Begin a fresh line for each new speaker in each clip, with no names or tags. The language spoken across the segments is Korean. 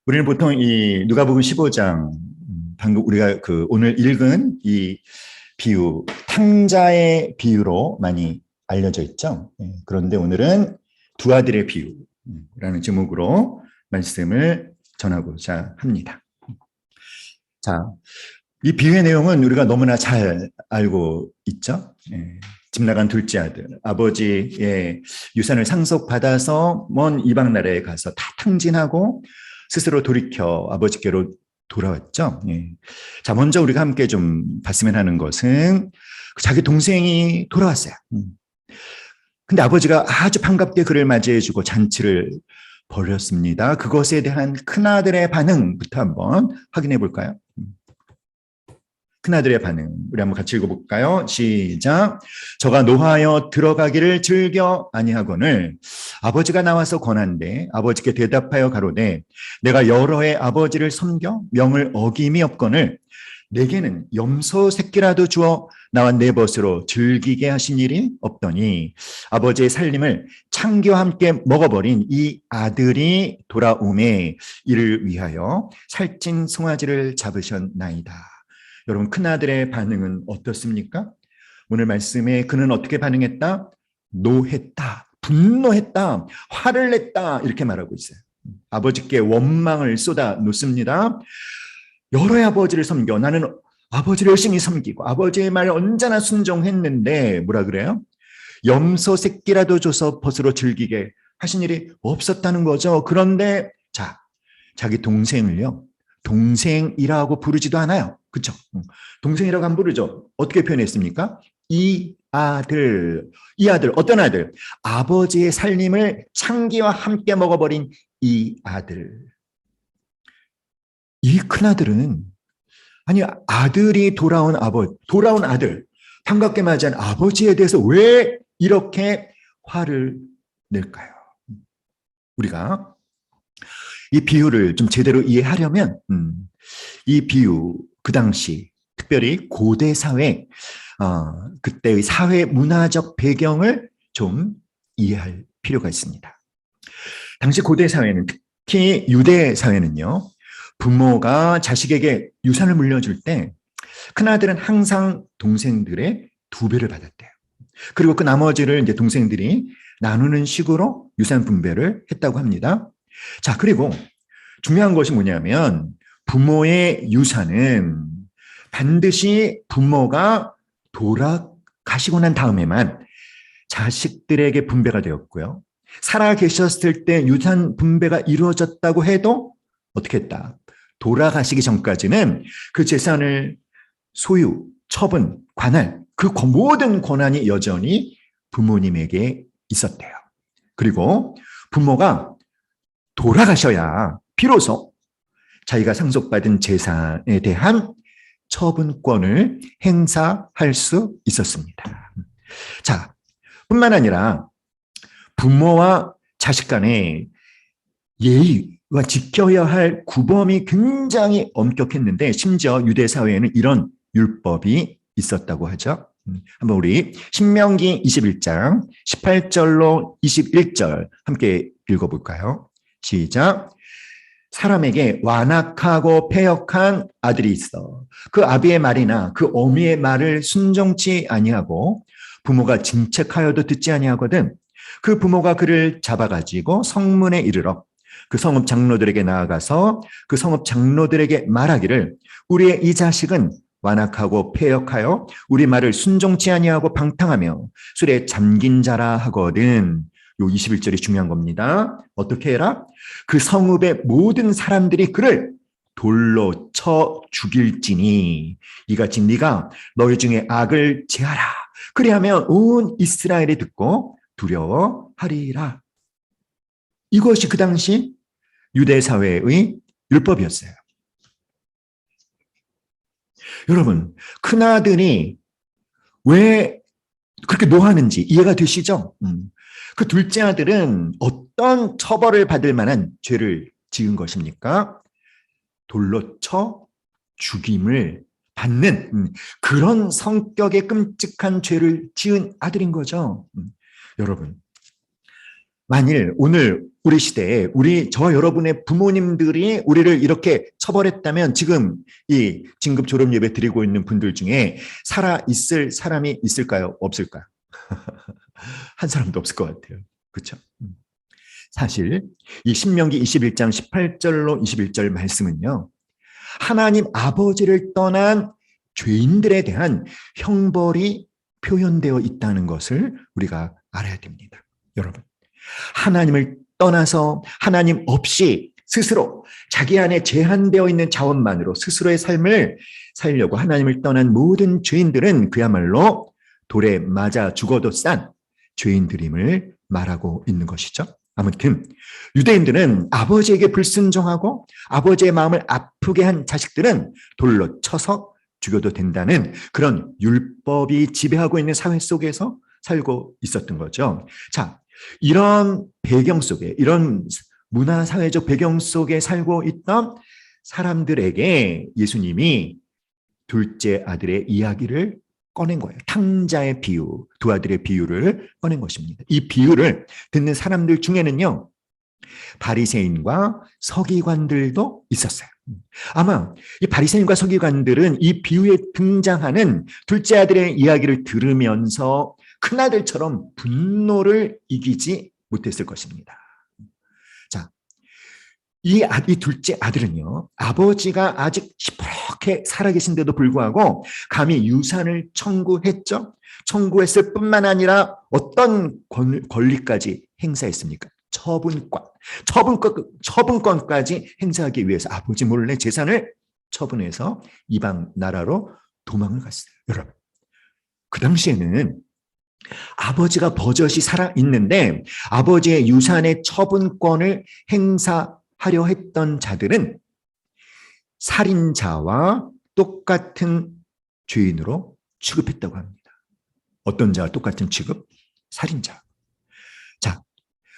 우리는 보통 이 누가복음 15장 방금 우리가 그 오늘 읽은 이 비유 탕자의 비유로 많이 알려져 있죠. 그런데 오늘은 두 아들의 비유라는 제목으로 말씀을 전하고자 합니다. 자, 이 비유의 내용은 우리가 너무나 잘 알고 있죠. 집 나간 둘째 아들, 아버지의 유산을 상속받아서 먼 이방 나라에 가서 다 탕진하고 스스로 돌이켜 아버지께로 돌아왔죠. 자, 먼저 우리가 함께 좀 봤으면 하는 것은 자기 동생이 돌아왔어요. 근데 아버지가 아주 반갑게 그를 맞이해주고 잔치를 벌였습니다. 그것에 대한 큰아들의 반응부터 한번 확인해 볼까요? 큰아들의 반응. 우리 한번 같이 읽어볼까요? 시작. 저가 노하여 들어가기를 즐겨 아니하거늘 아버지가 나와서 권한대 아버지께 대답하여 가로되 내가 여러 해 아버지를 섬겨 명을 어김이 없거늘 내게는 염소 새끼라도 주어 나와 내 벗으로 즐기게 하신 일이 없더니 아버지의 살림을 창기와 함께 먹어버린 이 아들이 돌아오매 이를 위하여 살찐 송아지를 잡으셨나이다. 여러분, 큰아들의 반응은 어떻습니까? 오늘 말씀에 그는 어떻게 반응했다? 노했다, 분노했다, 화를 냈다 이렇게 말하고 있어요. 아버지께 원망을 쏟아 놓습니다. 여러 해 아버지를 섬겨 나는 아버지를 열심히 섬기고 아버지의 말에 언제나 순종했는데 뭐라 그래요? 염소 새끼라도 줘서 벗으로 즐기게 하신 일이 없었다는 거죠. 그런데 자, 자기 동생을요, 동생이라고 부르지도 않아요. 그렇죠? 동생이라고 안 부르죠. 어떻게 표현했습니까? 이 아들, 어떤 아들? 아버지의 살림을 창기와 함께 먹어버린 이 아들. 이 큰아들은 아니 아들이 돌아온 아들, 반갑게 맞이한 아버지에 대해서 왜 이렇게 화를 낼까요? 우리가 이 비유를 좀 제대로 이해하려면 이 비유 그 당시 특별히 고대 사회 그때의 사회 문화적 배경을 좀 이해할 필요가 있습니다. 당시 고대 사회는 특히 유대 사회는요. 부모가 자식에게 유산을 물려줄 때 큰아들은 항상 동생들의 2배를 받았대요. 그리고 그 나머지를 이제 동생들이 나누는 식으로 유산 분배를 했다고 합니다. 자, 그리고 중요한 것이 뭐냐면 부모의 유산은 반드시 부모가 돌아가시고 난 다음에만 자식들에게 분배가 되었고요. 살아 계셨을 때 유산 분배가 이루어졌다고 해도 어떻게 했다? 돌아가시기 전까지는 그 재산을 소유, 처분, 관할 그 모든 권한이 여전히 부모님에게 있었대요. 그리고 부모가 돌아가셔야 비로소 자기가 상속받은 재산에 대한 처분권을 행사할 수 있었습니다. 자, 뿐만 아니라 부모와 자식 간의 예의와 지켜야 할 구범이 굉장히 엄격했는데 심지어 유대 사회에는 이런 율법이 있었다고 하죠. 한번 우리 신명기 21장 18절로 21절 함께 읽어볼까요? 시작. 사람에게 완악하고 패역한 아들이 있어. 그 아비의 말이나 그 어미의 말을 순종치 아니하고 부모가 징책하여도 듣지 아니하거든. 그 부모가 그를 잡아가지고 성문에 이르러 그 성읍 장로들에게 나아가서 그 성읍 장로들에게 말하기를 우리의 이 자식은 완악하고 패역하여 우리 말을 순종치 아니하고 방탕하며 술에 잠긴 자라 하거든. 요 21절이 중요한 겁니다. 어떻게 해라? 그 성읍의 모든 사람들이 그를 돌로 쳐 죽일지니 이같이 네가 너희 중에 악을 제하라. 그리하면 온 이스라엘이 듣고 두려워하리라. 이것이 그 당시 유대 사회의 율법이었어요. 여러분, 큰아들이 왜 그렇게 노하는지 이해가 되시죠? 그 둘째 아들은 어떤 처벌을 받을 만한 죄를 지은 것입니까? 돌로 쳐 죽임을 받는 그런 성격의 끔찍한 죄를 지은 아들인 거죠. 여러분, 만일 오늘 우리 시대에 저 여러분의 부모님들이 우리를 이렇게 처벌했다면 지금 이 진급 졸업 예배 드리고 있는 분들 중에 살아있을 사람이 있을까요? 없을까요? 한 사람도 없을 것 같아요. 그렇죠? 사실 이 신명기 21장 18절로 21절 말씀은요. 하나님 아버지를 떠난 죄인들에 대한 형벌이 표현되어 있다는 것을 우리가 알아야 됩니다. 여러분, 하나님을 떠나서 하나님 없이 스스로 자기 안에 제한되어 있는 자원만으로 스스로의 삶을 살려고 하나님을 떠난 모든 죄인들은 그야말로 돌에 맞아 죽어도 싼 죄인들임을 말하고 있는 것이죠. 아무튼 유대인들은 아버지에게 불순종하고 아버지의 마음을 아프게 한 자식들은 돌로 쳐서 죽여도 된다는 그런 율법이 지배하고 있는 사회 속에서 살고 있었던 거죠. 자, 이런 배경 속에, 이런 문화사회적 배경 속에 살고 있던 사람들에게 예수님이 둘째 아들의 이야기를 꺼낸 거예요. 탕자의 비유, 두 아들의 비유를 꺼낸 것입니다. 이 비유를 듣는 사람들 중에는요, 바리새인과 서기관들도 있었어요. 아마 이 바리새인과 서기관들은 이 비유에 등장하는 둘째 아들의 이야기를 들으면서 큰아들처럼 분노를 이기지 못했을 것입니다. 자, 이 둘째 아들은요, 아버지가 아직 시퍼렇게 살아계신데도 불구하고 감히 유산을 청구했죠. 청구했을 뿐만 아니라 어떤 권리까지 행사했습니까? 처분권까지 행사하기 위해서 아버지 몰래 재산을 처분해서 이방 나라로 도망을 갔어요. 여러분, 그 당시에는 아버지가 버젓이 살아있는데 아버지의 유산의 처분권을 행사하려 했던 자들은 살인자와 똑같은 죄인으로 취급했다고 합니다. 어떤 자와 똑같은 취급? 살인자. 자,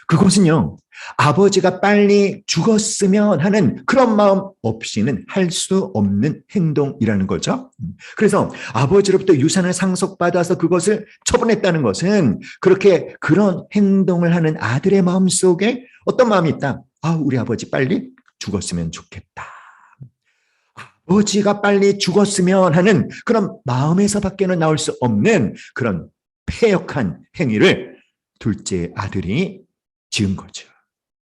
그것은요, 아버지가 빨리 죽었으면 하는 그런 마음 없이는 할 수 없는 행동이라는 거죠. 그래서 아버지로부터 유산을 상속받아서 그것을 처분했다는 것은 그런 행동을 하는 아들의 마음 속에 어떤 마음이 있다? 우리 아버지 빨리 죽었으면 좋겠다. 아버지가 빨리 죽었으면 하는 그런 마음에서밖에는 나올 수 없는 그런 패역한 행위를 둘째 아들이 지은 거죠.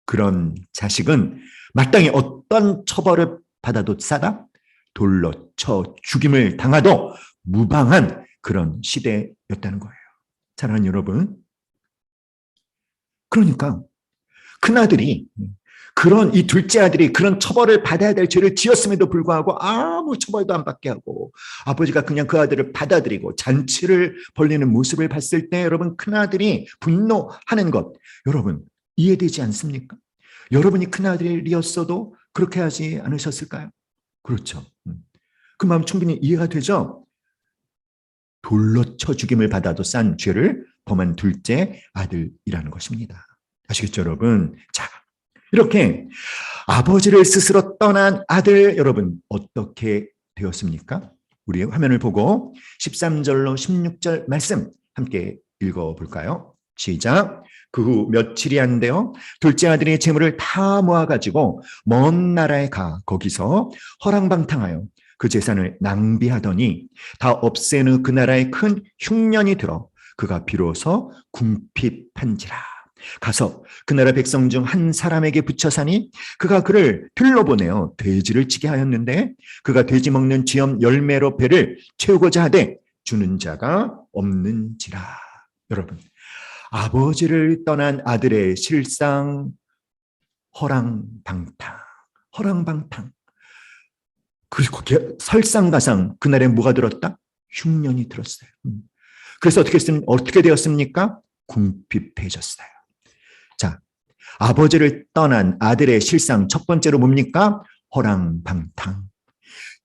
그런 자식은 마땅히 어떤 처벌을 받아도 싸다? 돌로 쳐 죽임을 당하도 무방한 그런 시대였다는 거예요. 사랑하는 여러분, 그러니까 큰아들이 이 둘째 아들이 그런 처벌을 받아야 될 죄를 지었음에도 불구하고 아무 처벌도 안 받게 하고 아버지가 그냥 그 아들을 받아들이고 잔치를 벌리는 모습을 봤을 때 여러분, 큰아들이 분노하는 것, 여러분 이해되지 않습니까? 여러분이 큰아들이었어도 그렇게 하지 않으셨을까요? 그렇죠. 그 마음 충분히 이해가 되죠? 돌로 쳐 죽임을 받아도 싼 죄를 범한 둘째 아들이라는 것입니다. 아시겠죠, 여러분? 자, 이렇게 아버지를 스스로 떠난 아들, 여러분 어떻게 되었습니까? 우리 화면을 보고 13절로 16절 말씀 함께 읽어볼까요? 시작. 그 후 며칠이 안 되어 둘째 아들의 재물을 다 모아가지고 먼 나라에 가 거기서 허랑방탕하여 그 재산을 낭비하더니 다 없앤 후 그 나라에 큰 흉년이 들어 그가 비로소 궁핍한지라. 가서 그 나라 백성 중 한 사람에게 붙여 사니 그가 그를 들러 보내어 돼지를 치게 하였는데 그가 돼지 먹는 지엄 열매로 배를 채우고자 하되 주는 자가 없는지라. 여러분, 아버지를 떠난 아들의 실상, 허랑방탕. 그리고 설상가상 그날에 뭐가 들었다? 흉년이 들었어요. 그래서 어떻게 되었습니까? 궁핍해졌어요. 자, 아버지를 떠난 아들의 실상 첫 번째로 뭡니까? 허랑방탕.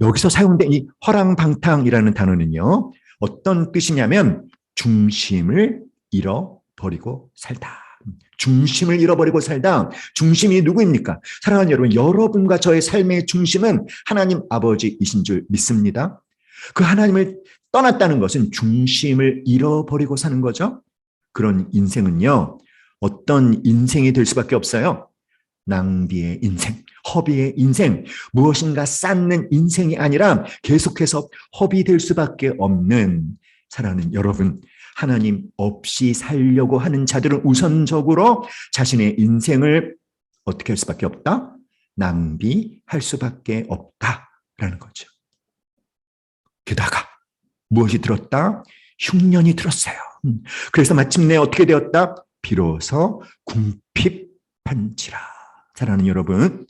여기서 사용된 이 허랑방탕이라는 단어는요, 어떤 뜻이냐면 중심을 잃어버리고 살다. 중심을 잃어버리고 살다. 중심이 누구입니까? 사랑하는 여러분, 여러분과 저의 삶의 중심은 하나님 아버지이신 줄 믿습니다. 그 하나님을 떠났다는 것은 중심을 잃어버리고 사는 거죠. 그런 인생은요, 어떤 인생이 될 수밖에 없어요? 낭비의 인생, 허비의 인생, 무엇인가 쌓는 인생이 아니라 계속해서 허비될 수밖에 없는 사랑하는 여러분, 하나님 없이 살려고 하는 자들은 우선적으로 자신의 인생을 어떻게 할 수밖에 없다? 낭비할 수밖에 없다라는 거죠. 게다가 무엇이 들었다? 흉년이 들었어요. 그래서 마침내 어떻게 되었다? 비로소 궁핍한지라. 사랑하는 여러분,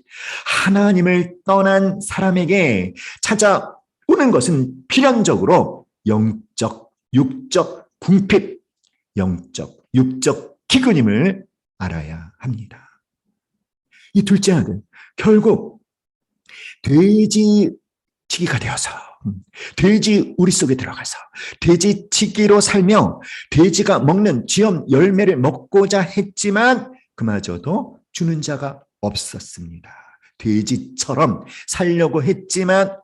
하나님을 떠난 사람에게 찾아오는 것은 필연적으로 영적, 육적 궁핍, 영적, 육적 기근임을 알아야 합니다. 이 둘째 아들, 결국 돼지치기가 되어서 돼지 우리 속에 들어가서 돼지치기로 살며 돼지가 먹는 쥐엄 열매를 먹고자 했지만 그마저도 주는 자가 없었습니다. 돼지처럼 살려고 했지만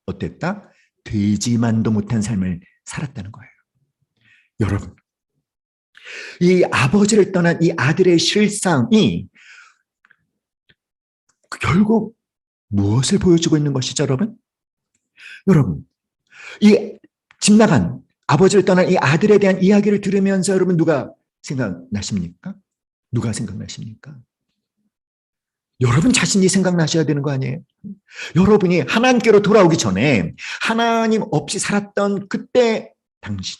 어땠다? 돼지만도 못한 삶을 살았다는 거예요. 여러분, 이 아버지를 떠난 이 아들의 실상이 결국 무엇을 보여주고 있는 것이죠, 여러분? 여러분, 이 집 나간 아버지를 떠난 이 아들에 대한 이야기를 들으면서 여러분 누가 생각나십니까? 누가 생각나십니까? 여러분 자신이 생각나셔야 되는 거 아니에요? 여러분이 하나님께로 돌아오기 전에 하나님 없이 살았던 그때 당신,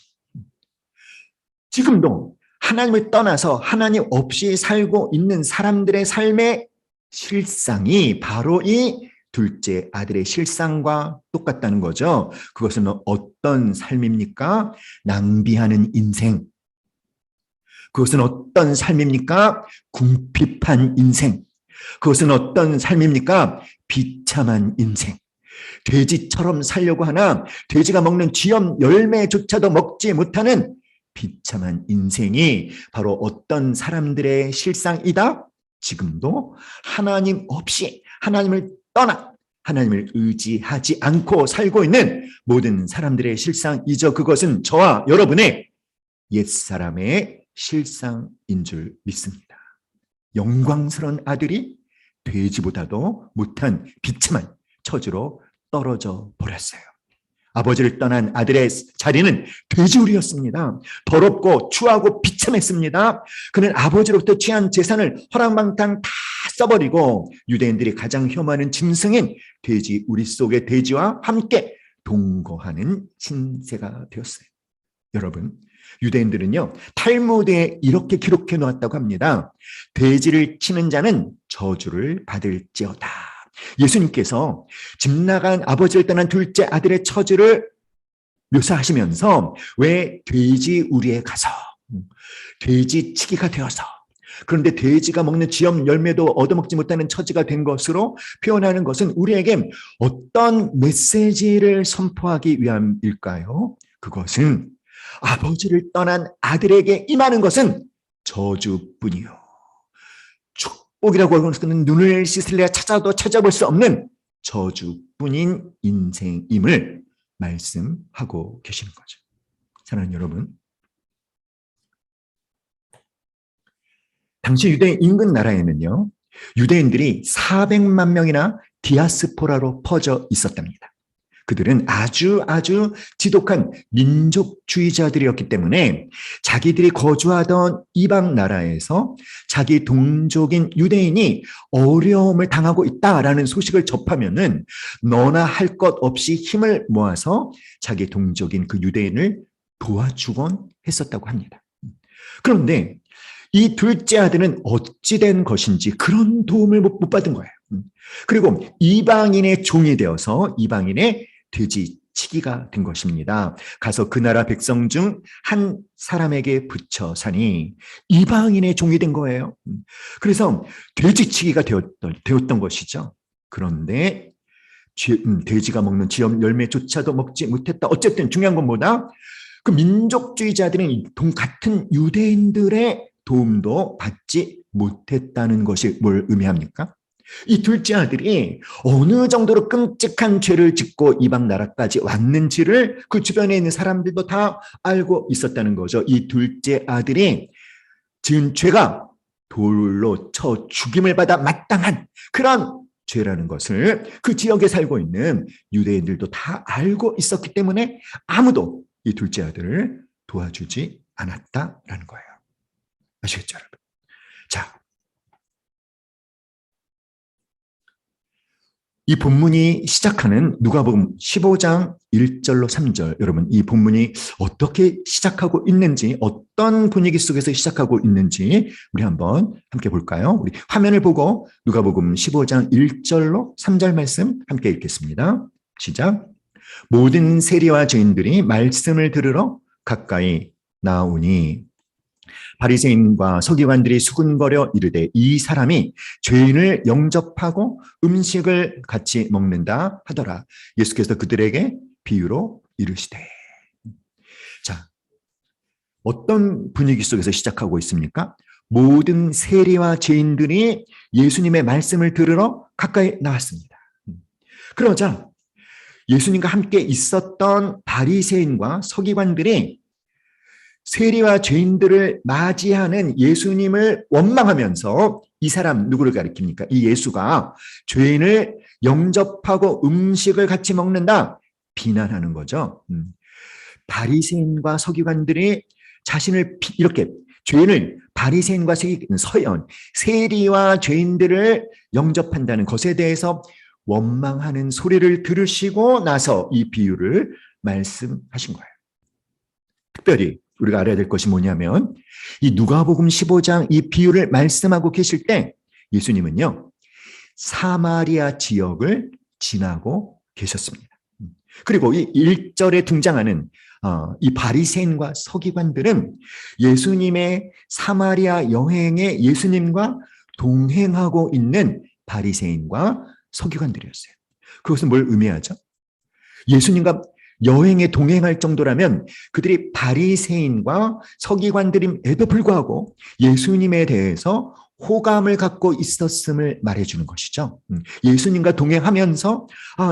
지금도 하나님을 떠나서 하나님 없이 살고 있는 사람들의 삶의 실상이 바로 이 둘째 아들의 실상과 똑같다는 거죠. 그것은 어떤 삶입니까? 낭비하는 인생. 그것은 어떤 삶입니까? 궁핍한 인생. 그것은 어떤 삶입니까? 비참한 인생. 돼지처럼 살려고 하나 돼지가 먹는 쥐엄 열매조차도 먹지 못하는 비참한 인생이 바로 어떤 사람들의 실상이다? 지금도 하나님 없이 하나님을 떠나 하나님을 의지하지 않고 살고 있는 모든 사람들의 실상이죠. 그것은 저와 여러분의 옛사람의 실상인 줄 믿습니다. 영광스러운 아들이 돼지보다도 못한 비참한 처지로 떨어져 버렸어요. 아버지를 떠난 아들의 자리는 돼지우리였습니다. 더럽고 추하고 비참했습니다. 그는 아버지로부터 취한 재산을 허랑방탕 다 써버리고 유대인들이 가장 혐오하는 짐승인 돼지우리 속의 돼지와 함께 동거하는 신세가 되었어요. 여러분, 유대인들은요 탈무드에 이렇게 기록해 놓았다고 합니다. 돼지를 치는 자는 저주를 받을지어다. 예수님께서 집 나간 아버지를 떠난 둘째 아들의 처지를 묘사하시면서 왜 돼지우리에 가서 돼지치기가 되어서 그런데 돼지가 먹는 쥐엄 열매도 얻어먹지 못하는 처지가 된 것으로 표현하는 것은 우리에게 어떤 메시지를 선포하기 위함일까요? 그것은 아버지를 떠난 아들에게 임하는 것은 저주뿐이요. 축복이라고 하는 것은 눈을 씻을래야 찾아도 찾아볼 수 없는 저주뿐인 인생임을 말씀하고 계시는 거죠. 사랑하는 여러분, 당시 유대 인근 나라에는요, 유대인들이 400만 명이나 디아스포라로 퍼져 있었답니다. 그들은 아주 지독한 민족주의자들이었기 때문에 자기들이 거주하던 이방 나라에서 자기 동족인 유대인이 어려움을 당하고 있다라는 소식을 접하면은 너나 할 것 없이 힘을 모아서 자기 동족인 그 유대인을 도와주곤 했었다고 합니다. 그런데 이 둘째 아들은 어찌된 것인지 그런 도움을 못 받은 거예요. 그리고 이방인의 종이 되어서 이방인의 돼지치기가 된 것입니다. 가서 그 나라 백성 중 한 사람에게 붙여 사니 이방인의 종이 된 거예요. 그래서 돼지치기가 되었던 것이죠. 그런데 돼지가 먹는 쥐엄 열매조차도 먹지 못했다. 어쨌든 중요한 건 뭐다? 그 민족주의자들은 같은 유대인들의 도움도 받지 못했다는 것이 뭘 의미합니까? 이 둘째 아들이 어느 정도로 끔찍한 죄를 짓고 이방 나라까지 왔는지를 그 주변에 있는 사람들도 다 알고 있었다는 거죠. 이 둘째 아들이 지은 죄가 돌로 쳐 죽임을 받아 마땅한 그런 죄라는 것을 그 지역에 살고 있는 유대인들도 다 알고 있었기 때문에 아무도 이 둘째 아들을 도와주지 않았다라는 거예요. 아시겠죠, 여러분? 자, 이 본문이 시작하는 누가복음 15장 1절로 3절, 여러분 이 본문이 어떻게 시작하고 있는지, 어떤 분위기 속에서 시작하고 있는지 우리 한번 함께 볼까요? 우리 화면을 보고 누가복음 15장 1절로 3절 말씀 함께 읽겠습니다. 시작. 모든 세리와 죄인들이 말씀을 들으러 가까이 나오니 바리새인과 서기관들이 수군거려 이르되 이 사람이 죄인을 영접하고 음식을 같이 먹는다 하더라. 예수께서 그들에게 비유로 이르시되. 자, 어떤 분위기 속에서 시작하고 있습니까? 모든 세리와 죄인들이 예수님의 말씀을 들으러 가까이 나왔습니다. 그러자 예수님과 함께 있었던 바리새인과 서기관들이 세리와 죄인들을 맞이하는 예수님을 원망하면서 이 사람 누구를 가리킵니까? 이 예수가 죄인을 영접하고 음식을 같이 먹는다 비난하는 거죠. 바리새인과 서기관들이 자신을 이렇게 죄인을 바리새인과 서연 세리와 죄인들을 영접한다는 것에 대해서 원망하는 소리를 들으시고 나서 이 비유를 말씀하신 거예요. 특별히 우리가 알아야 될 것이 뭐냐면 이 누가복음 15장 이 비유를 말씀하고 계실 때 예수님은요 사마리아 지역을 지나고 계셨습니다. 그리고 이 1절에 등장하는 이 바리새인과 서기관들은 예수님의 사마리아 여행에 예수님과 동행하고 있는 바리새인과 서기관들이었어요. 그것은 뭘 의미하죠? 예수님과 여행에 동행할 정도라면 그들이 바리새인과 서기관들임에도 불구하고 예수님에 대해서 호감을 갖고 있었음을 말해주는 것이죠. 예수님과 동행하면서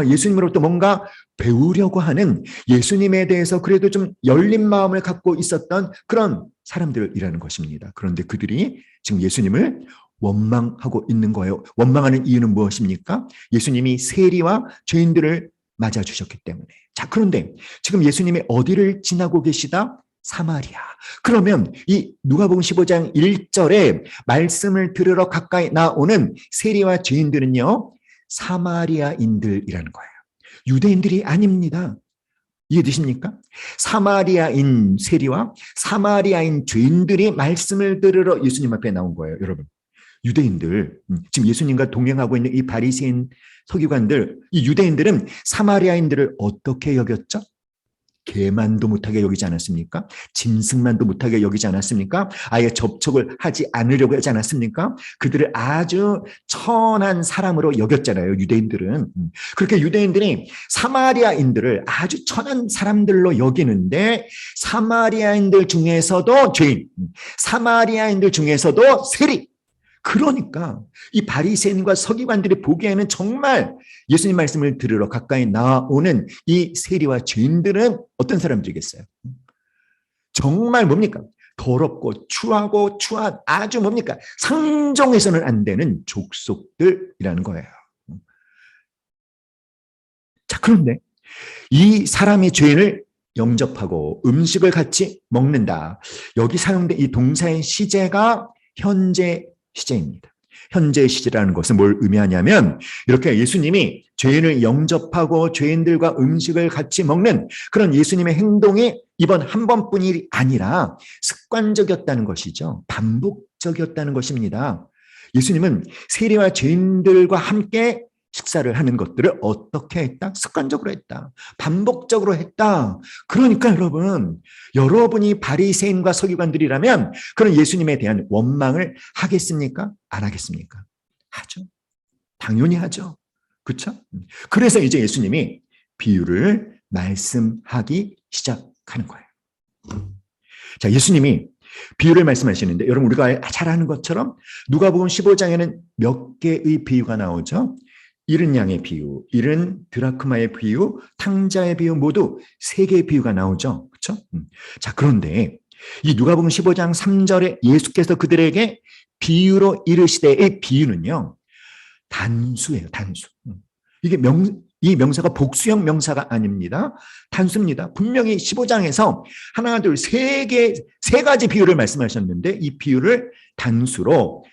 예수님으로부터 뭔가 배우려고 하는 예수님에 대해서 그래도 좀 열린 마음을 갖고 있었던 그런 사람들이라는 것입니다. 그런데 그들이 지금 예수님을 원망하고 있는 거예요. 원망하는 이유는 무엇입니까? 예수님이 세리와 죄인들을 맞아주셨기 때문에. 자, 그런데 지금 예수님이 어디를 지나고 계시다? 사마리아. 그러면 이 누가복음 15장 1절에 말씀을 들으러 가까이 나오는 세리와 죄인들은요, 사마리아인들이라는 거예요. 유대인들이 아닙니다. 이해되십니까? 사마리아인 세리와 사마리아인 죄인들이 말씀을 들으러 예수님 앞에 나온 거예요, 여러분. 유대인들, 지금 예수님과 동행하고 있는 이 바리새인 서기관들, 이 유대인들은 사마리아인들을 어떻게 여겼죠? 개만도 못하게 여기지 않았습니까? 짐승만도 못하게 여기지 않았습니까? 아예 접촉을 하지 않으려고 하지 않았습니까? 그들을 아주 천한 사람으로 여겼잖아요, 유대인들은. 그렇게 유대인들이 사마리아인들을 아주 천한 사람들로 여기는데 사마리아인들 중에서도 죄인, 사마리아인들 중에서도 세리, 그러니까 이 바리새인과 서기관들이 보기에는 정말 예수님 말씀을 들으러 가까이 나오는 이 세리와 죄인들은 어떤 사람들이겠어요? 정말 뭡니까? 더럽고 추하고 추한 아주 뭡니까? 상종해서는 안 되는 족속들이라는 거예요. 자, 그런데 이 사람이 죄인을 영접하고 음식을 같이 먹는다. 여기 사용된 이 동사의 시제가 현재 시제입니다. 현재 시제라는 것은 뭘 의미하냐면 이렇게 예수님이 죄인을 영접하고 죄인들과 음식을 같이 먹는 그런 예수님의 행동이 이번 한 번뿐이 아니라 습관적이었다는 것이죠. 반복적이었다는 것입니다. 예수님은 세리와 죄인들과 함께 식사를 하는 것들을 어떻게 했다? 습관적으로 했다. 반복적으로 했다. 그러니까 여러분, 여러분이 바리새인과 서기관들이라면 그런 예수님에 대한 원망을 하겠습니까? 안 하겠습니까? 하죠. 당연히 하죠. 그렇죠? 그래서 이제 예수님이 비유를 말씀하기 시작하는 거예요. 자, 예수님이 비유를 말씀하시는데 여러분 우리가 잘 아는 것처럼 누가복음 15장에는 몇 개의 비유가 나오죠? 잃은 양의 비유, 잃은 드라크마의 비유, 탕자의 비유 모두 3개의 비유가 나오죠. 그렇죠? 자, 그런데 이 누가복음 15장 3절에 예수께서 그들에게 비유로 이르시되의 비유는요, 단수예요, 단수. 이게 이 명사가 복수형 명사가 아닙니다. 단수입니다. 분명히 15장에서 하나, 둘, 세 가지 비유를 말씀하셨는데 이 비유를 단수로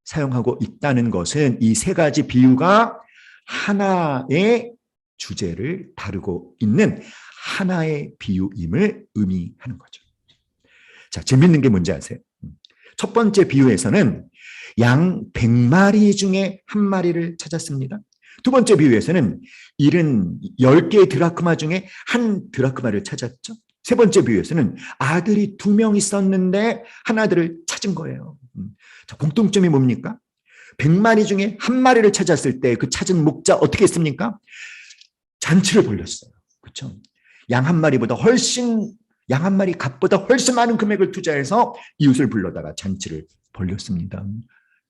사용하고 있다는 것은 이 세 가지 비유가 하나의 주제를 다루고 있는 하나의 비유임을 의미하는 거죠. 자, 재밌는 게 뭔지 아세요? 첫 번째 비유에서는 양 100마리 중에 한 마리를 찾았습니다. 두 번째 비유에서는 잃은 10개의 드라크마 중에 한 드라크마를 찾았죠. 세 번째 비유에서는 아들이 2명 있었는데 하나들을 찾은 거예요. 자, 공통점이 뭡니까? 100마리 중에 한 마리를 찾았을 때 그 찾은 목자 어떻게 했습니까? 잔치를 벌렸어요. 그렇죠? 양 한 마리보다 양 한 마리 값보다 훨씬 많은 금액을 투자해서 이웃을 불러다가 잔치를 벌렸습니다.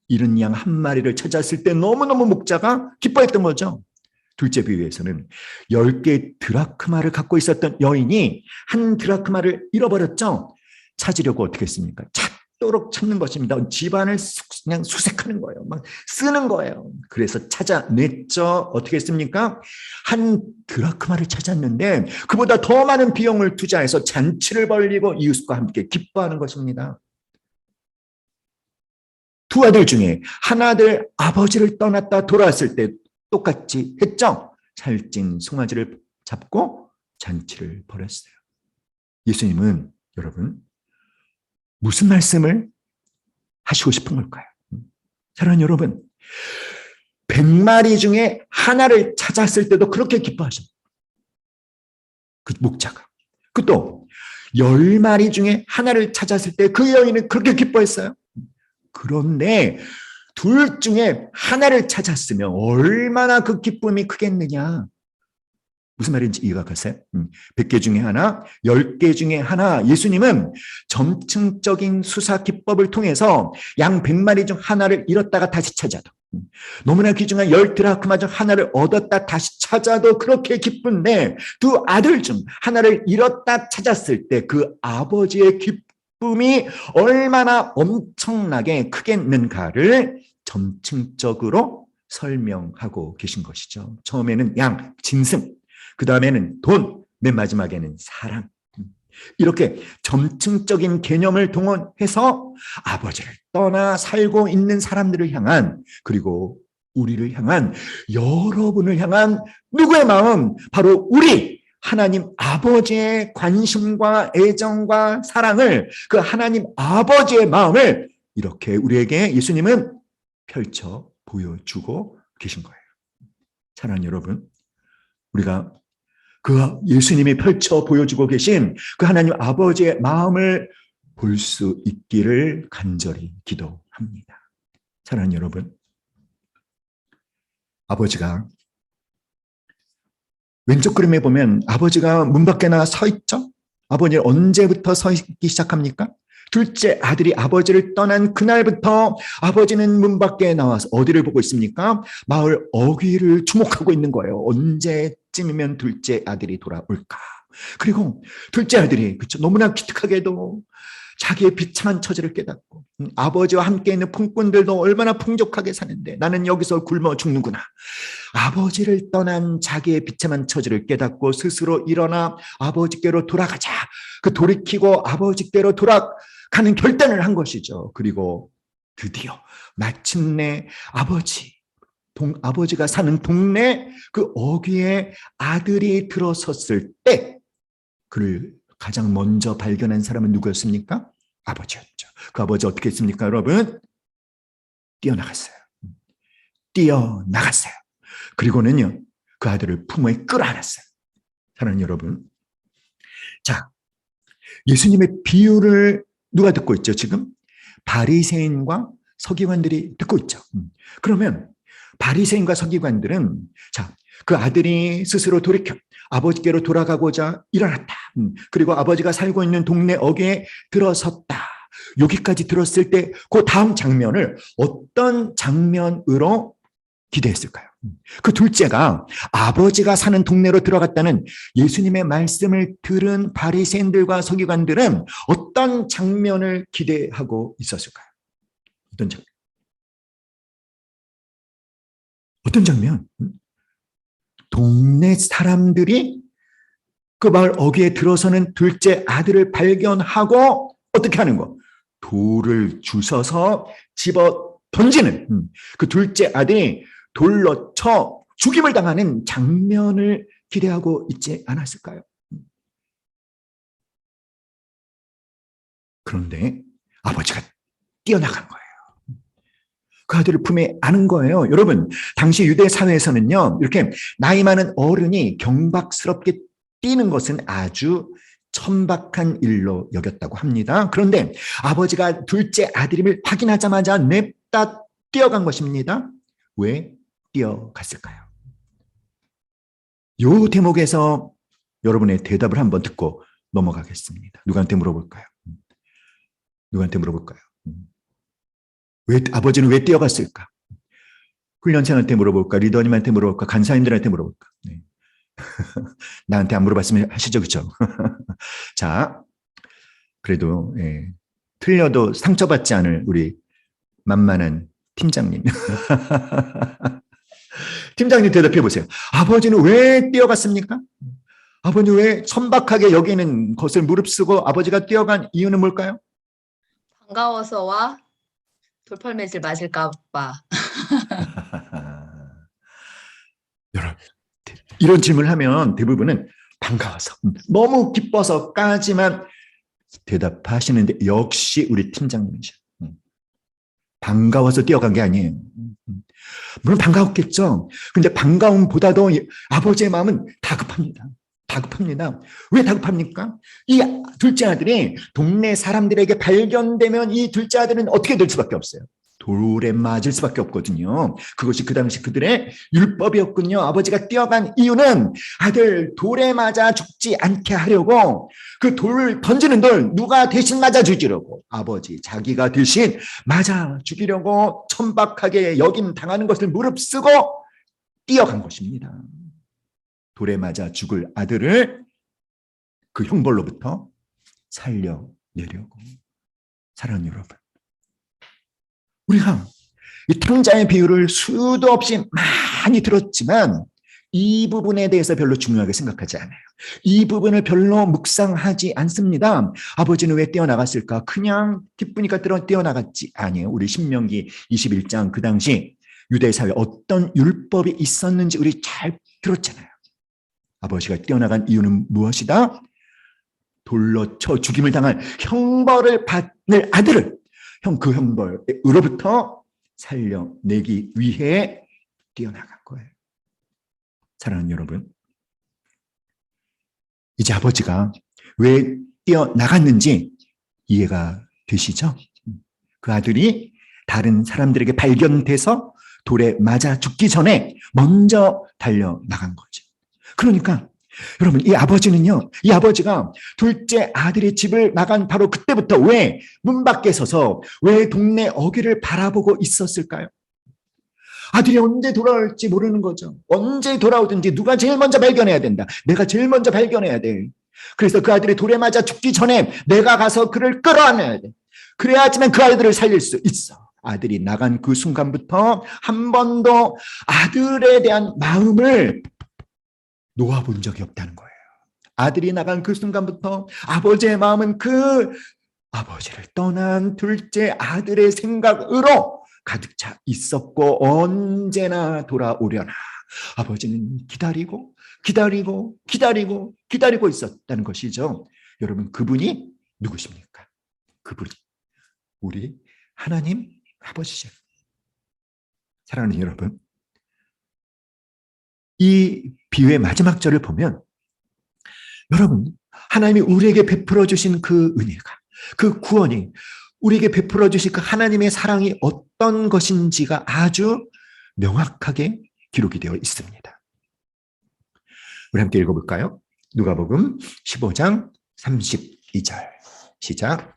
잃은 양 한 마리를 찾았을 때 너무너무 목자가 기뻐했던 거죠. 둘째 비유에서는 10개의 드라크마를 갖고 있었던 여인이 한 드라크마를 잃어버렸죠. 찾으려고 어떻게 했습니까? 찾도록 찾는 것입니다. 집안을 그냥 수색하는 거예요. 막 쓰는 거예요. 그래서 찾아냈죠. 어떻게 했습니까? 한 드라크마를 찾았는데 그보다 더 많은 비용을 투자해서 잔치를 벌이고 이웃과 함께 기뻐하는 것입니다. 두 아들 중에 한 아들 아버지를 떠났다 돌아왔을 때 똑같이 했죠. 살찐 송아지를 잡고 잔치를 벌였어요. 예수님은 여러분 무슨 말씀을 하시고 싶은 걸까요? 사랑하는 여러분, 100마리 중에 하나를 찾았을 때도 그렇게 기뻐하셨어요. 그 목자가. 또 10마리 중에 하나를 찾았을 때 그 여인은 그렇게 기뻐했어요. 그런데 둘 중에 하나를 찾았으면 얼마나 그 기쁨이 크겠느냐. 무슨 말인지 이해가 가세요? 100개 중에 하나, 10개 중에 하나. 예수님은 점층적인 수사 기법을 통해서 양 100마리 중 하나를 잃었다가 다시 찾아도, 너무나 귀중한 10드라크마 중 하나를 얻었다 다시 찾아도 그렇게 기쁜데 두 아들 중 하나를 잃었다 찾았을 때 그 아버지의 기쁨이 얼마나 엄청나게 크겠는가를 점층적으로 설명하고 계신 것이죠. 처음에는 양, 짐승, 그 다음에는 돈, 맨 마지막에는 사랑. 이렇게 점층적인 개념을 동원해서 아버지를 떠나 살고 있는 사람들을 향한, 그리고 우리를 향한, 여러분을 향한 누구의 마음? 바로 우리 하나님 아버지의 관심과 애정과 사랑을, 그 하나님 아버지의 마음을 이렇게 우리에게 예수님은 펼쳐 보여주고 계신 거예요. 사랑하는 여러분, 우리가 그 예수님이 펼쳐 보여주고 계신 그 하나님 아버지의 마음을 볼 수 있기를 간절히 기도합니다. 사랑하는 여러분, 아버지가 왼쪽 그림에 보면 아버지가 문 밖에 나와 서 있죠? 아버지는 언제부터 서 있기 시작합니까? 둘째 아들이 아버지를 떠난 그날부터 아버지는 문 밖에 나와서 어디를 보고 있습니까? 마을 어귀를 주목하고 있는 거예요. 언제쯤이면 둘째 아들이 돌아올까? 그리고 둘째 아들이 그렇죠, 너무나 기특하게도 자기의 비참한 처지를 깨닫고, 아버지와 함께 있는 품꾼들도 얼마나 풍족하게 사는데 나는 여기서 굶어 죽는구나. 아버지를 떠난 자기의 비참한 처지를 깨닫고 스스로 일어나 아버지께로 돌아가자. 그 돌이키고 아버지께로 돌아가는 결단을 한 것이죠. 그리고 드디어 마침내 아버지가 사는 동네 그 어귀에 아들이 들어섰을 때 그를 가장 먼저 발견한 사람은 누구였습니까? 아버지였죠. 그 아버지 어떻게 했습니까, 여러분? 뛰어나갔어요. 그리고는요, 그 아들을 품에 끌어안았어요. 사랑하는 여러분, 자, 예수님의 비유를 누가 듣고 있죠, 지금? 바리새인과 서기관들이 듣고 있죠. 그러면 바리새인과 서기관들은, 자, 그 아들이 스스로 돌이켜 아버지께로 돌아가고자 일어났다. 그리고 아버지가 살고 있는 동네 어귀에 들어섰다. 여기까지 들었을 때 그 다음 장면을 어떤 장면으로 기대했을까요? 그 둘째가 아버지가 사는 동네로 들어갔다는 예수님의 말씀을 들은 바리새인들과 서기관들은 어떤 장면을 기대하고 있었을까요? 어떤 장면? 어떤 장면? 동네 사람들이 그 마을 어귀에 들어서는 둘째 아들을 발견하고 어떻게 하는 거? 돌을 주워서 집어 던지는 그 둘째 아들이 돌로 쳐 죽임을 당하는 장면을 기대하고 있지 않았을까요? 그런데 아버지가 뛰어나간 거예요. 그 아들을 품에 안은 거예요. 여러분, 당시 유대 사회에서는요, 이렇게 나이 많은 어른이 경박스럽게 뛰는 것은 아주 천박한 일로 여겼다고 합니다. 그런데 아버지가 둘째 아들임을 확인하자마자 냅다 뛰어간 것입니다. 왜 뛰어갔을까요? 이 대목에서 여러분의 대답을 한번 듣고 넘어가겠습니다. 누구한테 물어볼까요? 누구한테 물어볼까요? 왜 아버지는 왜 뛰어갔을까? 훈련생한테 물어볼까? 리더님한테 물어볼까? 간사님들한테 물어볼까? 네. 나한테 안 물어봤으면 하시죠, 그렇죠? 자, 그래도 틀려도 상처받지 않을 우리 만만한 팀장님. 팀장님 대답해 보세요. 아버지는 왜 뛰어갔습니까? 아버지 왜 천박하게 여기는 것을 무릅쓰고 아버지가 뛰어간 이유는 뭘까요?
반가워서와 돌팔매질 맞을까 봐.
여러분, 이런 질문을 하면 대부분은 반가워서, 너무 기뻐서까지만 대답하시는데 역시 우리 팀장님이죠. 반가워서 뛰어간 게 아니에요. 물론 반가웠겠죠. 근데 반가움보다도 아버지의 마음은 다급합니다. 다급합니다. 왜 다급합니까? 이 둘째 아들이 동네 사람들에게 발견되면 이 둘째 아들은 어떻게 될 수밖에 없어요. 돌에 맞을 수밖에 없거든요. 그것이 그 당시 그들의 율법이었군요. 아버지가 뛰어간 이유는 아들 돌에 맞아 죽지 않게 하려고 그 돌을 던지는 돌 누가 대신 맞아 주지려고 아버지 자기가 대신 맞아 죽이려고 천박하게 여김 당하는 것을 무릅쓰고 뛰어간 것입니다. 돌에 맞아 죽을 아들을 그 형벌로부터 살려내려고. 사랑하는 여러분, 우리가 이 탕자의 비유를 수도 없이 많이 들었지만 이 부분에 대해서 별로 중요하게 생각하지 않아요. 이 부분을 별로 묵상하지 않습니다. 아버지는 왜 뛰어나갔을까? 그냥 기쁘니까 뛰어나갔지. 아니에요. 우리 신명기 21장 그 당시 유대사회에 어떤 율법이 있었는지 우리 잘 들었잖아요. 아버지가 뛰어나간 이유는 무엇이다? 돌로 쳐 죽임을 당할 형벌을 받을 아들을 그 형벌으로부터 살려내기 위해 뛰어나간 거예요. 사랑하는 여러분, 이제 아버지가 왜 뛰어나갔는지 이해가 되시죠? 그 아들이 다른 사람들에게 발견돼서 돌에 맞아 죽기 전에 먼저 달려나간 거죠. 그러니까 여러분, 이 아버지가 둘째 아들의 집을 나간 바로 그때부터 왜 문 밖에 서서 왜 동네 어귀를 바라보고 있었을까요? 아들이 언제 돌아올지 모르는 거죠. 언제 돌아오든지 누가 제일 먼저 발견해야 된다. 내가 제일 먼저 발견해야 돼. 그래서 그 아들이 돌에 맞아 죽기 전에 내가 가서 그를 끌어안아야 돼. 그래야지만 그 아들을 살릴 수 있어. 아들이 나간 그 순간부터 한 번도 아들에 대한 마음을 놓아본 적이 없다는 거예요. 아들이 나간 그 순간부터 아버지의 마음은 그 아버지를 떠난 둘째 아들의 생각으로 가득 차 있었고 언제나 돌아오려나 아버지는 기다리고 있었다는 것이죠. 여러분, 그분이 누구십니까? 그분이 우리 하나님 아버지죠. 사랑하는 여러분, 이 비유의 마지막 절을 보면 여러분, 하나님이 우리에게 베풀어 주신 그 은혜가, 그 구원이, 우리에게 베풀어 주신 그 하나님의 사랑이 어떤 것인지가 아주 명확하게 기록이 되어 있습니다. 우리 함께 읽어볼까요? 누가복음 15장 32절 시작.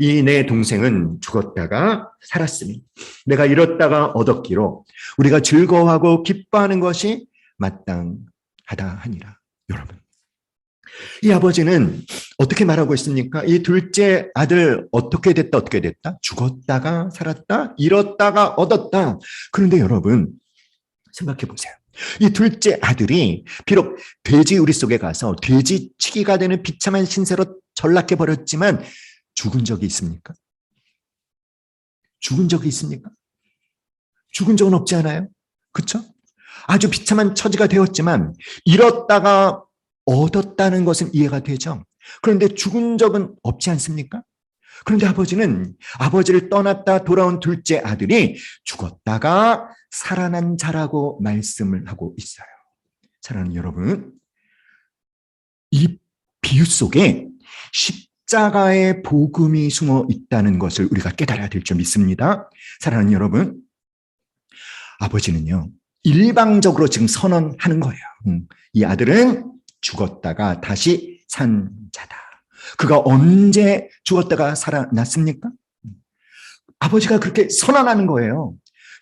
이 내 동생은 죽었다가 살았으니 내가 잃었다가 얻었기로 우리가 즐거워하고 기뻐하는 것이 마땅하다 하니라. 여러분, 이 아버지는 어떻게 말하고 있습니까? 이 둘째 아들 어떻게 됐다? 죽었다가 살았다, 잃었다가 얻었다. 그런데 여러분, 생각해 보세요. 이 둘째 아들이 비록 돼지 우리 속에 가서 돼지치기가 되는 비참한 신세로 전락해 버렸지만 죽은 적이 있습니까? 죽은 적이 있습니까? 죽은 적은 없지 않아요? 그렇죠? 아주 비참한 처지가 되었지만 잃었다가 얻었다는 것은 이해가 되죠. 그런데 죽은 적은 없지 않습니까? 그런데 아버지는 아버지를 떠났다 돌아온 둘째 아들이 죽었다가 살아난 자라고 말씀을 하고 있어요. 사랑하는 여러분, 이 비유 속에 십자가의 복음이 숨어 있다는 것을 우리가 깨달아야 될 줄 믿습니다. 사랑하는 여러분, 아버지는요, 일방적으로 지금 선언하는 거예요. 이 아들은 죽었다가 다시 산 자다. 그가 언제 죽었다가 살아났습니까? 아버지가 그렇게 선언하는 거예요.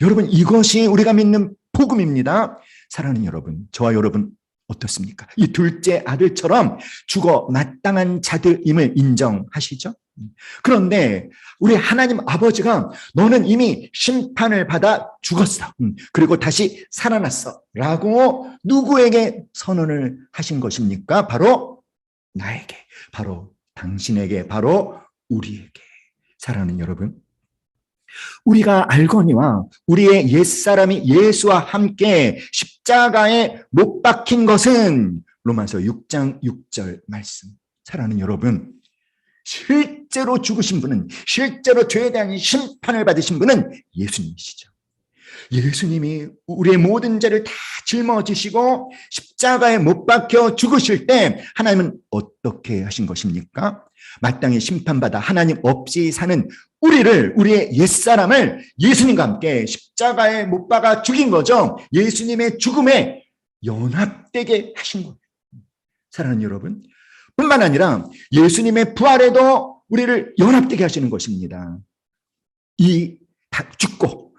여러분, 이것이 우리가 믿는 복음입니다. 사랑하는 여러분, 저와 여러분 어떻습니까? 이 둘째 아들처럼 죽어 마땅한 자들임을 인정하시죠? 그런데 우리 하나님 아버지가 너는 이미 심판을 받아 죽었어. 그리고 다시 살아났어. 라고 누구에게 선언을 하신 것입니까? 바로 나에게, 바로 당신에게, 바로 우리에게. 사랑하는 여러분, 우리가 알거니와 우리의 옛사람이 예수와 함께 십자가에 못 박힌 것은 로마서 6장 6절 말씀. 사랑하는 여러분, 실제로 죽으신 분은, 실제로 죄에 대한 심판을 받으신 분은 예수님이시죠. 예수님이 우리의 모든 죄를 다 짊어지시고 십자가에 못 박혀 죽으실 때 하나님은 어떻게 하신 것입니까? 마땅히 심판받아 하나님 없이 사는 우리를, 우리의 옛사람을 예수님과 함께 십자가에 못 박아 죽인 거죠. 예수님의 죽음에 연합되게 하신 거예요. 사랑하는 여러분, 뿐만 아니라 예수님의 부활에도 우리를 연합되게 하시는 것입니다. 이 죽고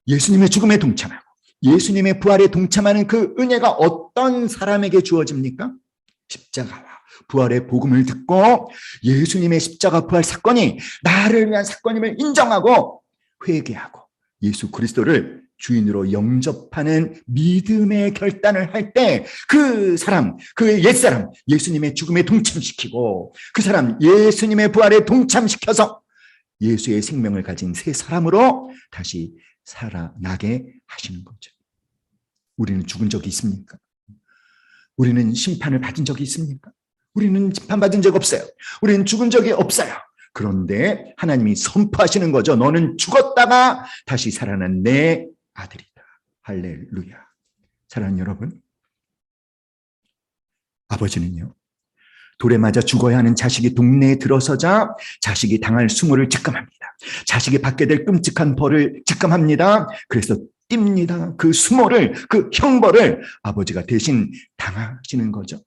예수님의 죽음에 동참하고 예수님의 부활에 동참하는 그 은혜가 어떤 사람에게 주어집니까? 십자가와 부활의 복음을 듣고 예수님의 십자가 부활 사건이 나를 위한 사건임을 인정하고 회개하고 예수 그리스도를 주인으로 영접하는 믿음의 결단을 할 때 그 사람, 그 옛사람 예수님의 죽음에 동참시키고 그 사람 예수님의 부활에 동참시켜서 예수의 생명을 가진 새 사람으로 다시 살아나게 하시는 거죠. 우리는 죽은 적이 있습니까? 우리는 심판을 받은 적이 있습니까? 우리는 심판받은 적 없어요. 우리는 죽은 적이 없어요. 그런데 하나님이 선포하시는 거죠. 너는 죽었다가 다시 살아난 내 아들이다. 할렐루야. 사랑하는 여러분, 아버지는요, 돌에 맞아 죽어야 하는 자식이 동네에 들어서자 자식이 당할 수모를 직감합니다. 자식이 받게 될 끔찍한 벌을 직감합니다. 그래서 띱니다. 그 수모를, 그 형벌을 아버지가 대신 당하시는 거죠.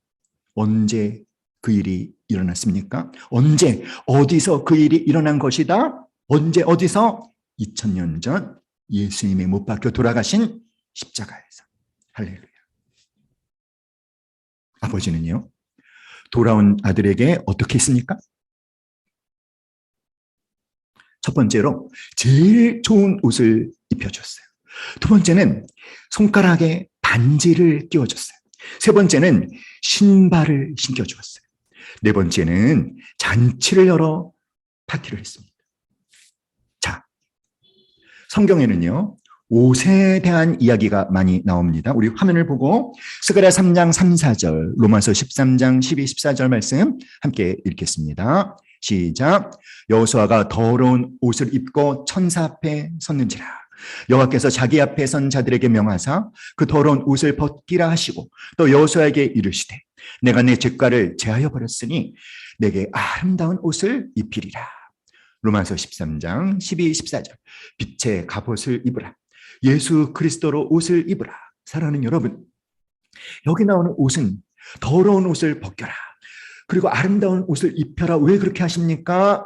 언제 그 일이 일어났습니까? 언제, 어디서 그 일이 일어난 것이다? 언제, 어디서? 2000년 전 예수님이 못 박혀 돌아가신 십자가에서. 할렐루야. 아버지는요, 돌아온 아들에게 어떻게 했습니까? 첫 번째로 제일 좋은 옷을 입혀줬어요. 두 번째는 손가락에 반지를 끼워줬어요. 세 번째는 신발을 신겨주었어요. 네 번째는 잔치를 열어 파티를 했습니다. 자, 성경에는요, 옷에 대한 이야기가 많이 나옵니다. 우리 화면을 보고 스가랴 3장 3, 4절, 로마서 13장 12, 14절 말씀 함께 읽겠습니다. 시작. 여호수아가 더러운 옷을 입고 천사 앞에 섰는지라. 여호와께서 자기 앞에 선 자들에게 명하사 그 더러운 옷을 벗기라 하시고 또 여호수아에게 이르시되 내가 내 죄가를 제하여 버렸으니 내게 아름다운 옷을 입히리라. 로마서 13장 12, 14절. 빛의 갑옷을 입으라. 예수 그리스도로 옷을 입으라. 사랑하는 여러분, 여기 나오는 옷은 더러운 옷을 벗겨라. 그리고 아름다운 옷을 입혀라. 왜 그렇게 하십니까?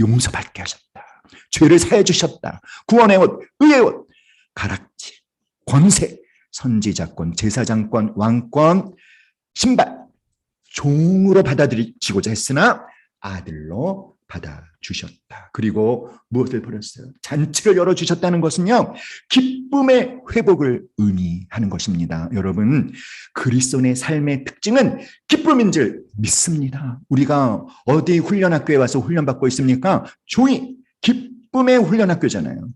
용서받게 하셨다. 죄를 사해 주셨다. 구원의 옷, 의의 옷, 가락지, 권세, 선지자권, 제사장권, 왕권, 신발, 종으로 받아들이시고자 했으나 아들로 받아주셨다. 그리고 무엇을 버렸어요? 잔치를 열어주셨다는 것은요, 기쁨의 회복을 의미하는 것입니다. 여러분, 그리스도인의 삶의 특징은 기쁨인 줄 믿습니다. 우리가 어디 훈련학교에 와서 훈련받고 있습니까? 조이, 기쁨의 훈련학교잖아요.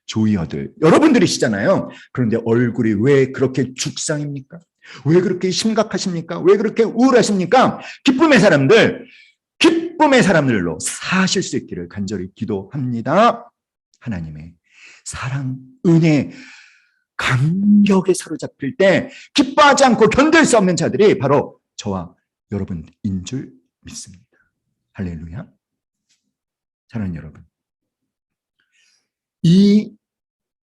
조이어들, 여러분들이시잖아요. 그런데 얼굴이 왜 그렇게 죽상입니까? 왜 그렇게 심각하십니까? 왜 그렇게 우울하십니까? 기쁨의 사람들로 사실 수 있기를 간절히 기도합니다. 하나님의 사랑, 은혜, 감격에 사로잡힐 때 기뻐하지 않고 견딜 수 없는 자들이 바로 저와 여러분인 줄 믿습니다. 할렐루야. 사랑하는 여러분, 이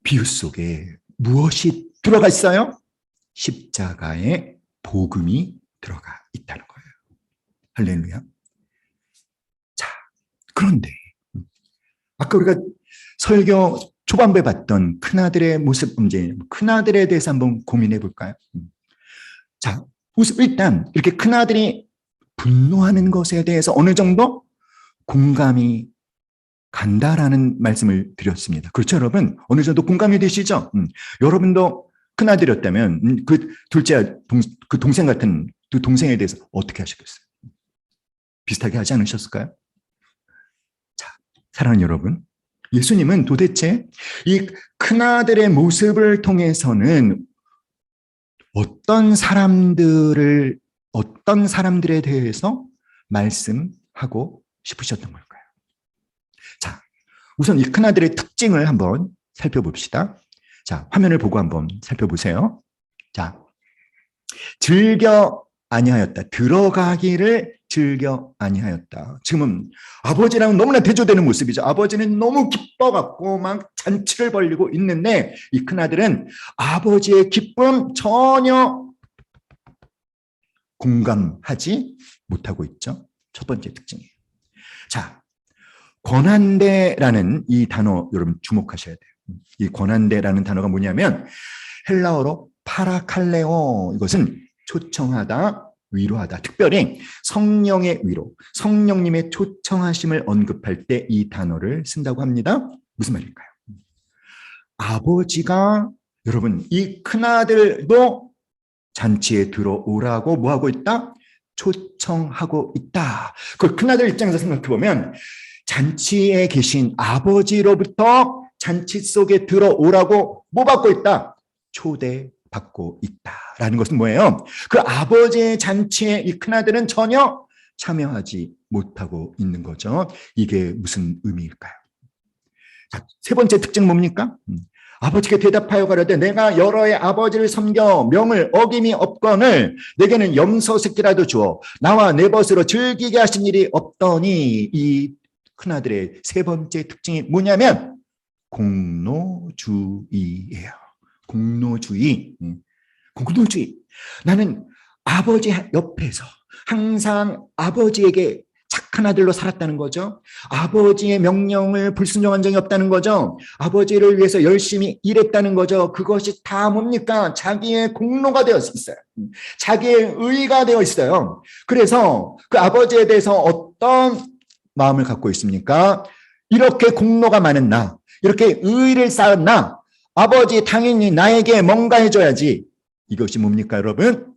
비유 속에 무엇이 들어가 있어요? 십자가의 복음이 들어가 있다는 거예요. 할렐루야. 자, 그런데 아까 우리가 설교 초반부에 봤던 큰아들의 모습 문제, 큰아들에 대해서 한번 고민해 볼까요? 자, 일단 이렇게 큰아들이 분노하는 것에 대해서 어느 정도 공감이 간다라는 말씀을 드렸습니다. 그렇죠, 여러분? 어느 정도 공감이 되시죠? 여러분도 큰아들이었다면 그 둘째, 그 동생 같은 그 동생에 대해서 어떻게 하시겠어요? 비슷하게 하지 않으셨을까요? 자, 사랑하는 여러분, 예수님은 도대체 이 큰아들의 모습을 통해서는 어떤 사람들에 대해서 말씀하고 싶으셨던 걸까요? 자, 우선 이 큰아들의 특징을 한번 살펴봅시다. 자, 화면을 보고 한번 살펴보세요. 자, 즐겨 아니하였다. 들어가기를 즐겨 아니하였다. 지금은 아버지랑 너무나 대조되는 모습이죠. 아버지는 너무 기뻐갖고 막 잔치를 벌이고 있는데 이 큰아들은 아버지의 기쁨 전혀 공감하지 못하고 있죠. 첫 번째 특징이에요. 자, 권한대라는 이 단어 여러분 주목하셔야 돼요. 이 권한대라는 단어가 뭐냐면 헬라어로 파라칼레오, 이것은 초청하다, 위로하다. 특별히 성령의 위로, 성령님의 초청하심을 언급할 때 이 단어를 쓴다고 합니다. 무슨 말일까요? 아버지가 여러분 이 큰아들도 잔치에 들어오라고 뭐하고 있다? 초청하고 있다. 그 큰아들 입장에서 생각해보면 잔치에 계신 아버지로부터 잔치 속에 들어오라고 뭐 받고 있다? 초대받고 있다라는 것은 뭐예요? 그 아버지의 잔치에 이 큰아들은 전혀 참여하지 못하고 있는 거죠. 이게 무슨 의미일까요? 자, 세 번째 특징 뭡니까? 아버지께 대답하여 가로되 내가 여러 해 아버지를 섬겨 명을 어김이 없거늘 내게는 염소 새끼라도 주어 나와 내 벗으로 즐기게 하신 일이 없더니. 이 큰아들의 세 번째 특징이 뭐냐면 공로주의예요. 공로주의. 공로주의. 나는 아버지 옆에서 항상 아버지에게 착한 아들로 살았다는 거죠. 아버지의 명령을 불순종한 적이 없다는 거죠. 아버지를 위해서 열심히 일했다는 거죠. 그것이 다 뭡니까? 자기의 공로가 되어 있어요. 자기의 의가 되어 있어요. 그래서 그 아버지에 대해서 어떤 마음을 갖고 있습니까? 이렇게 공로가 많은 나, 이렇게 의를 쌓은 나, 아버지 당연히 나에게 뭔가 해줘야지. 이것이 뭡니까, 여러분?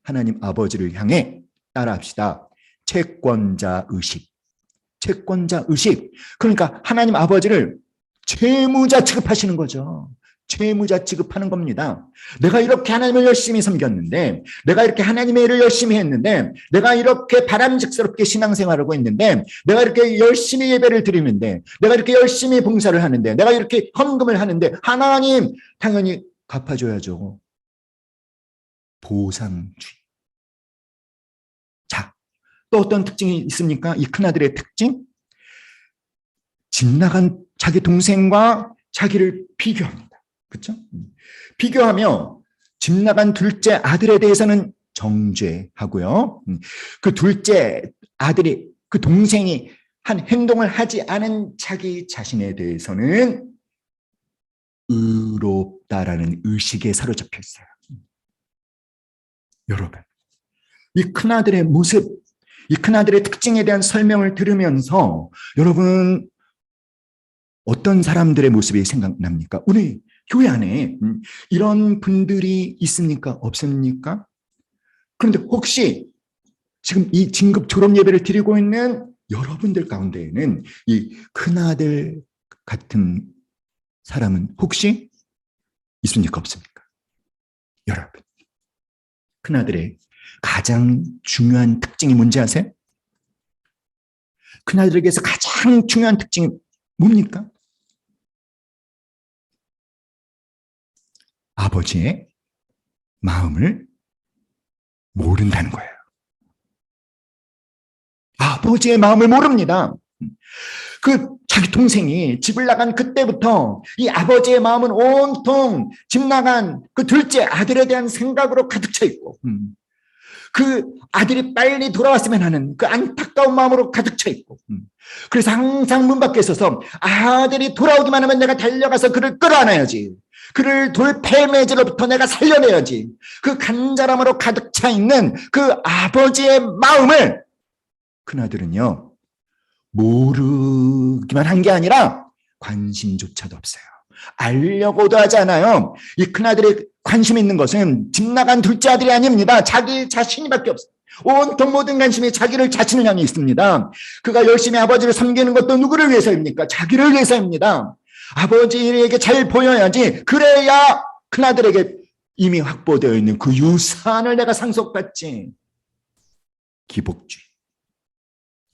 하나님 아버지를 향해 따라합시다. 채권자 의식. 채권자 의식. 그러니까 하나님 아버지를 채무자 취급하시는 거죠. 채무자 취급하는 겁니다. 내가 이렇게 하나님을 열심히 섬겼는데, 내가 이렇게 하나님의 일을 열심히 했는데, 내가 이렇게 바람직스럽게 신앙생활하고 있는데, 내가 이렇게 열심히 예배를 드리는데, 내가 이렇게 열심히 봉사를 하는데, 내가 이렇게 헌금을 하는데 하나님 당연히 갚아줘야죠. 보상주의. 자, 또 어떤 특징이 있습니까? 이 큰아들의 특징? 집 나간 자기 동생과 자기를 비교합니다. 그렇죠? 비교하며 집 나간 둘째 아들에 대해서는 정죄하고요. 그 둘째 아들이, 그 동생이 한 행동을 하지 않은 자기 자신에 대해서는 의롭다라는 의식에 사로잡혀 있어요. 여러분, 이 큰아들의 모습, 이 큰아들의 특징에 대한 설명을 들으면서 여러분 어떤 사람들의 모습이 생각납니까? 우리 교회 안에 이런 분들이 있습니까? 없습니까? 그런데 혹시 지금 이 진급 졸업 예배를 드리고 있는 여러분들 가운데에는 이 큰아들 같은 사람은 혹시 있습니까? 없습니까? 여러분, 큰아들의 가장 중요한 특징이 뭔지 아세요? 큰아들에게서 가장 중요한 특징이 뭡니까? 아버지의 마음을 모른다는 거예요. 아버지의 마음을 모릅니다. 그 자기 동생이 집을 나간 그때부터 이 아버지의 마음은 온통 집 나간 그 둘째 아들에 대한 생각으로 가득 차 있고, 그 아들이 빨리 돌아왔으면 하는 그 안타까운 마음으로 가득 차 있고, 그래서 항상 문 밖에 있어서 아들이 돌아오기만 하면 내가 달려가서 그를 끌어안아야지, 그를 돌팔매질로부터 내가 살려내야지, 그 간절함으로 가득 차 있는 그 아버지의 마음을 큰아들은요 모르기만 한 게 아니라 관심조차도 없어요. 알려고도 하지 않아요. 이 큰아들의 관심 있는 것은 집 나간 둘째 아들이 아닙니다. 자기 자신이밖에 없어요. 온통 모든 관심이 자기를 자신을 향해 있습니다. 그가 열심히 아버지를 섬기는 것도 누구를 위해서입니까? 자기를 위해서입니다. 아버지에게 잘 보여야지, 그래야 큰아들에게 이미 확보되어 있는 그 유산을 내가 상속받지. 기복주의,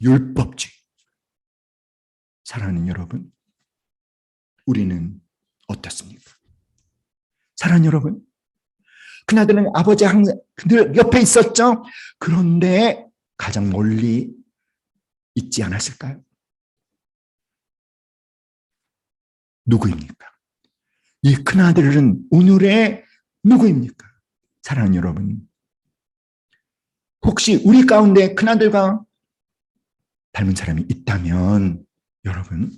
율법주의. 사랑하는 여러분, 우리는 어떻습니까? 사랑하는 여러분, 큰아들은 아버지 항상 늘 옆에 있었죠. 그런데 가장 멀리 있지 않았을까요? 누구입니까? 이 큰아들은 오늘의 누구입니까? 사랑하는 여러분, 혹시 우리 가운데 큰아들과 닮은 사람이 있다면 여러분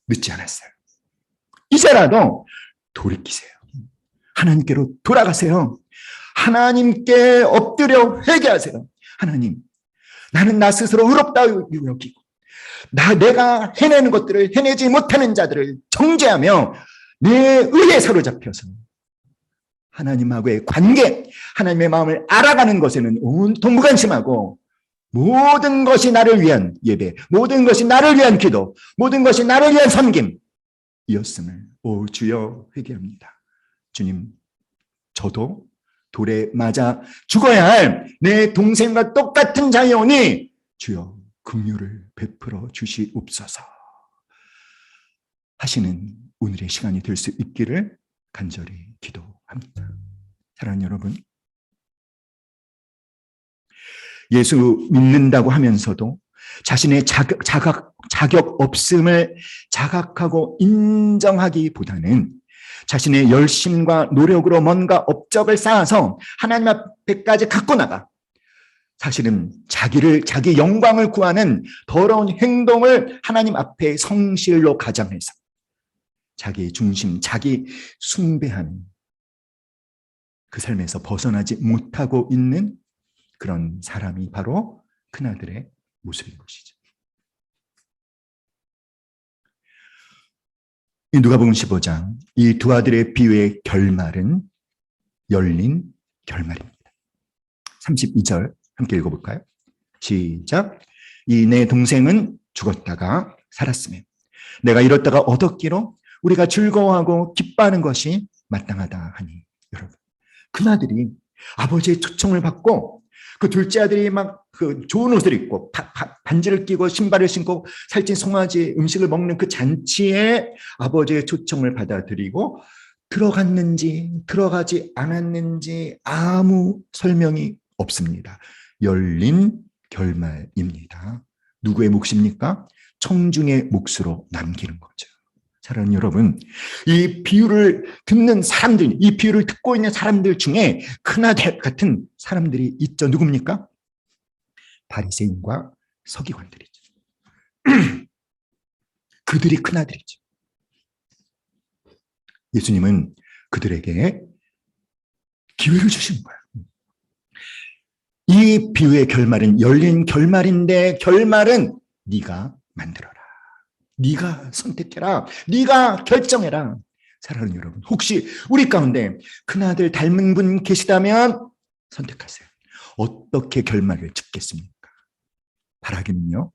늦지 않았어요. 이제라도 돌이키세요. 하나님께로 돌아가세요. 하나님께 엎드려 회개하세요. 하나님, 나는 나 스스로 의롭다 여기고 내가 해내는 것들을 해내지 못하는 자들을 정죄하며 내 의에 사로잡혀서 하나님하고의 관계, 하나님의 마음을 알아가는 것에는 온통 무관심하고 모든 것이 나를 위한 예배, 모든 것이 나를 위한 기도, 모든 것이 나를 위한 섬김이었음을 오 주여 회개합니다. 주님, 저도 돌에 맞아 죽어야 할 내 동생과 똑같은 자여오니 주여 긍휼을 베풀어 주시옵소서 하시는 오늘의 시간이 될 수 있기를 간절히 기도합니다. 사랑하는 여러분, 예수 믿는다고 하면서도 자신의 자격 없음을 자각하고 인정하기보다는 자신의 열심과 노력으로 뭔가 업적을 쌓아서 하나님 앞에까지 갖고 나가 사실은 자기 영광을 구하는 더러운 행동을 하나님 앞에 성실로 가장해서 자기 중심, 자기 숭배하는 그 삶에서 벗어나지 못하고 있는 그런 사람이 바로 큰아들의 모습인 것이죠. 누가복음 15장 이 두 아들의 비유의 결말은 열린 결말입니다. 32절 함께 읽어볼까요? 시작. 이 내 동생은 죽었다가 살았으며 내가 잃었다가 얻었기로 우리가 즐거워하고 기뻐하는 것이 마땅하다 하니. 여러분, 큰아들이 아버지의 초청을 받고 그 둘째 아들이 막 그 좋은 옷을 입고 반지를 끼고 신발을 신고 살찐 송아지 음식을 먹는 그 잔치에 아버지의 초청을 받아들이고 들어갔는지 들어가지 않았는지 아무 설명이 없습니다. 열린 결말입니다. 누구의 몫입니까? 청중의 몫으로 남기는 거죠. 사랑하는 여러분, 이 비유를 듣는 사람들, 이 비유를 듣고 있는 사람들 중에 큰아들 같은 사람들이 있죠. 누굽니까? 바리새인과 서기관들이죠. 그들이 큰아들이죠. 예수님은 그들에게 기회를 주신 거예요. 이 비유의 결말은 열린 결말인데 결말은 네가 만들어라. 네가 선택해라. 네가 결정해라. 사랑하는 여러분, 혹시 우리 가운데 큰아들 닮은 분 계시다면 선택하세요. 어떻게 결말을 짓겠습니까? 바라기는요,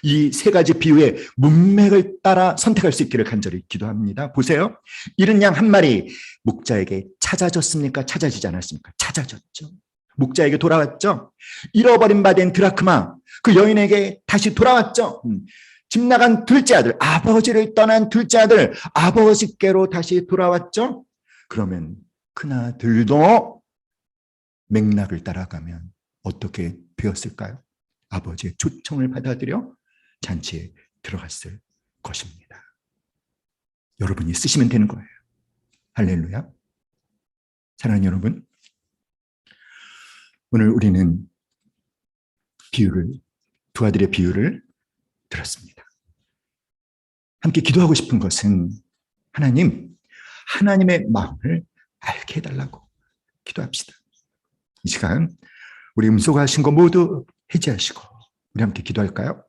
이 세 가지 비유의 문맥을 따라 선택할 수 있기를 간절히 기도합니다. 보세요. 이른 양 한 마리 목자에게 찾아졌습니까? 찾아지지 않았습니까? 찾아졌죠. 목자에게 돌아왔죠. 잃어버린 바 된 드라크마, 그 여인에게 다시 돌아왔죠. 집 나간 둘째 아들, 아버지를 떠난 둘째 아들, 아버지께로 다시 돌아왔죠. 그러면 큰아들도 맥락을 따라가면 어떻게 되었을까요? 아버지의 초청을 받아들여 잔치에 들어갔을 것입니다. 여러분이 쓰시면 되는 거예요. 할렐루야. 사랑하는 여러분, 오늘 우리는 두 아들의 비유를 들었습니다. 함께 기도하고 싶은 것은 하나님의 마음을 알게 해달라고 기도합시다. 이 시간 우리 음소거하신 거 모두 해제하시고 우리 함께 기도할까요?